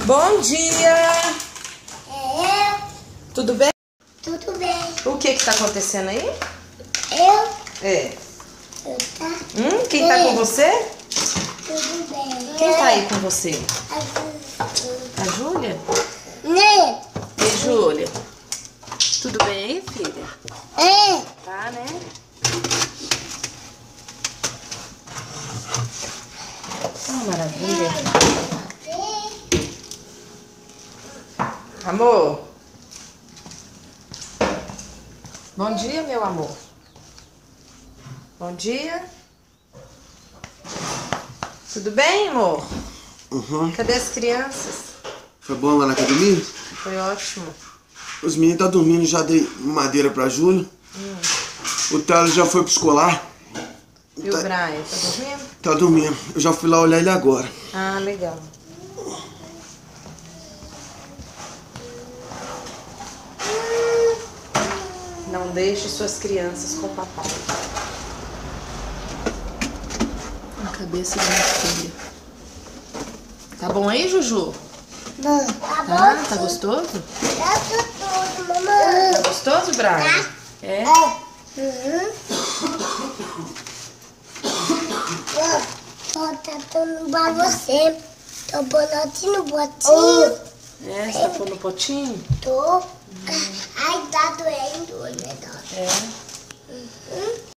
Bom dia! É eu. Tudo bem? Tudo bem. O que tá acontecendo aí? Eu. É. Eu tá. Quem tá com você? Tudo bem. Quem tá aí com você? A A Júlia? Né? Ei, Júlia. Tudo bem aí, filha? É. Tá, né? Maravilha. Amor. Bom dia, meu amor. Bom dia. Tudo bem, amor? Uhum. Cadê as crianças? Foi bom lá na academia? Foi ótimo. Os meninos estão dormindo, já dei madeira pra Júlia. O Thales já foi pro escolar. E o Brian, tá dormindo? Tá dormindo. Eu já fui lá olhar ele agora. Ah, legal. Não deixe suas crianças com o papai. A cabeça da minha filha. Tá bom aí, Juju? Mãe. Tá bom? Tá? Tá gostoso? Tá tudo, mamãe. Tá gostoso, Brian? Tá. É? Ó, tá dando pra você. Tô botando no botinho. É, você tá pondo no potinho? Tô. Ai, tá doendo, né? É.